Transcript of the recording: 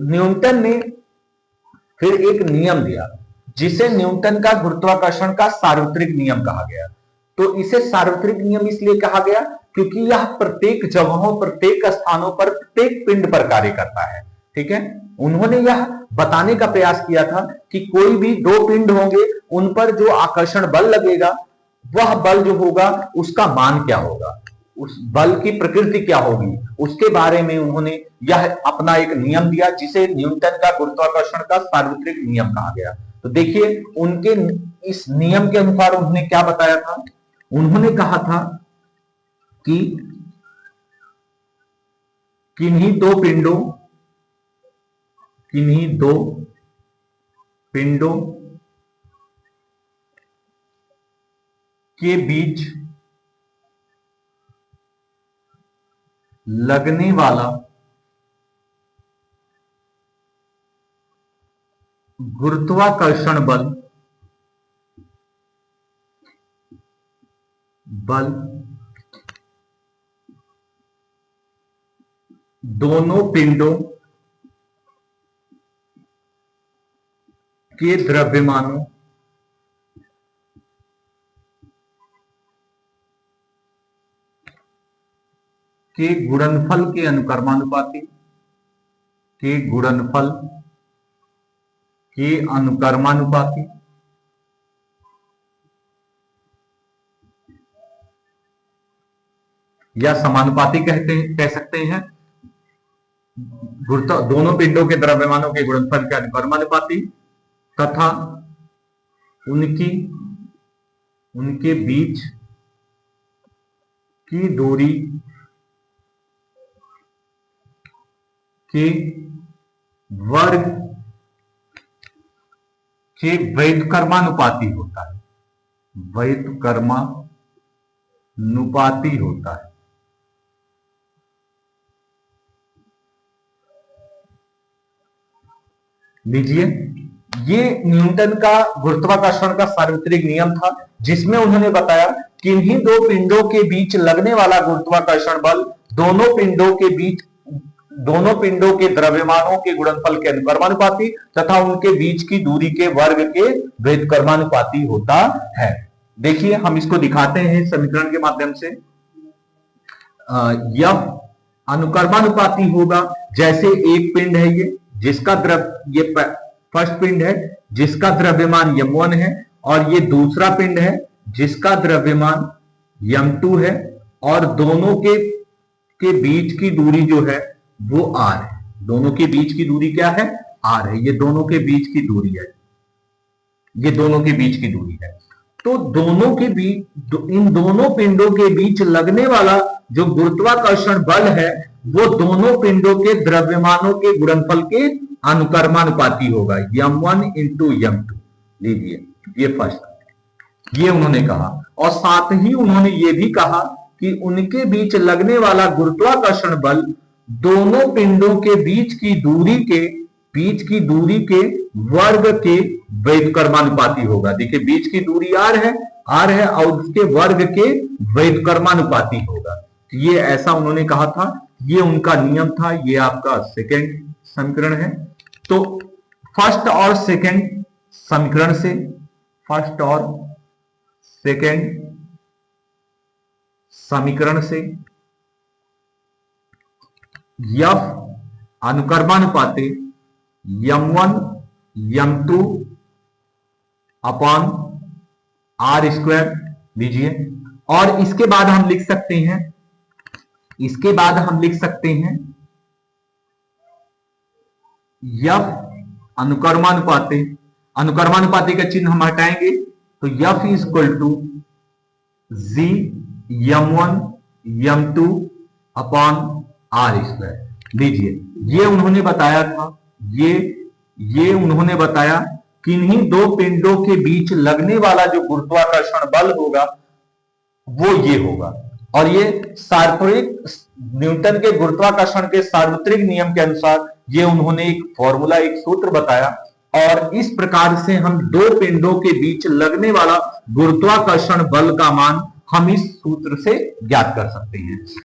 Newton ने फिर एक नियम दिया जिसे न्यूटन का गुरुत्वाकर्षण का सार्वत्रिक नियम कहा गया। तो इसे सार्वत्रिक नियम इसलिए कहा गया क्योंकि यह प्रत्येक जगहों, प्रत्येक स्थानों पर, प्रत्येक पिंड पर कार्य करता है। ठीक है, उन्होंने यह बताने का प्रयास किया था कि कोई भी दो पिंड होंगे, उन पर जो आकर्षण बल लगेगा, वह बल जो होगा उसका मान क्या होगा, उस बल की प्रकृति क्या होगी, उसके बारे में उन्होंने यह अपना एक नियम दिया जिसे न्यूटन का गुरुत्वाकर्षण का सार्वत्रिक नियम कहा गया। तो देखिए, उनके इस नियम के अनुसार उन्होंने क्या बताया था। उन्होंने कहा था कि किन्हीं दो पिंडों के बीच लगने वाला गुरुत्वाकर्षण बल दोनों पिंडों के द्रव्यमानों के गुणनफल के अनुकर्मानुपाती या समानुपाती कह सकते हैं। दोनों पिंडों के द्रव्यमानों के गुणनफल के अनुकर्मानुपाती तथा उनके बीच की दूरी के वर्ग के व्युत्क्रमानुपाती होता है। लीजिए, ये न्यूटन का गुरुत्वाकर्षण का सार्वत्रिक नियम था जिसमें उन्होंने बताया कि इन्हीं दो पिंडों के बीच लगने वाला गुरुत्वाकर्षण बल दोनों पिंडों के द्रव्यमानों के गुणनफल के अनुकर्मानुपाती तथा उनके बीच की दूरी के वर्ग के व्युत्क्रमानुपाती होता है। देखिए, हम इसको दिखाते हैं समीकरण के माध्यम से। यह अनुकर्मानुपाती होगा, जैसे एक पिंड है ये फर्स्ट पिंड है जिसका द्रव्यमान m1 है, और ये दूसरा पिंड है जिसका द्रव्यमान m2 है, और दोनों के बीच की दूरी जो है वो r है। दोनों के बीच की दूरी क्या है? r है। ये दोनों के बीच की दूरी है। तो इन दोनों पिंडों के बीच लगने वाला जो गुरुत्वाकर्षण बल है वो दोनों पिंडों के द्रव्यमानों के गुणनफल के अनुकर्मानुपाती होगा, m1 इंटू m2। लीजिए, ये फर्स्ट, ये उन्होंने कहा। और साथ ही उन्होंने ये भी कहा कि उनके बीच लगने वाला गुरुत्वाकर्षण बल दोनों पिंडों के बीच की दूरी के वर्ग के व्युत्क्रमानुपाती होगा। देखिए, बीच की दूरी r है और उसके वर्ग के व्युत्क्रमानुपाती होगा। ये ऐसा उन्होंने कहा था, ये उनका नियम था। ये आपका सेकेंड समीकरण है। तो फर्स्ट और सेकेंड समीकरण से F अनुकर्मानुपाती m1 m2 upon r square लीजिए। और इसके बाद हम लिख सकते हैं F अनुकर्मानुपाती का चिन्ह हम हटाएंगे तो F is equal to G m1 m2 upon r square. लीजिए, ये उन्होंने बताया था, ये उन्होंने बताया कि इन्हीं दो पिंडों के बीच लगने वाला जो गुरुत्वाकर्षण बल होगा वो ये होगा। और ये न्यूटन के गुरुत्वाकर्षण के सार्वत्रिक नियम के अनुसार ये उन्होंने एक फॉर्मूला, एक सूत्र बताया। और इस प्रकार से हम दो पिंडों के बीच लगने वाला गुरुत्वाकर्षण बल का मान हम इस सूत्र से ज्ञात कर सकते हैं।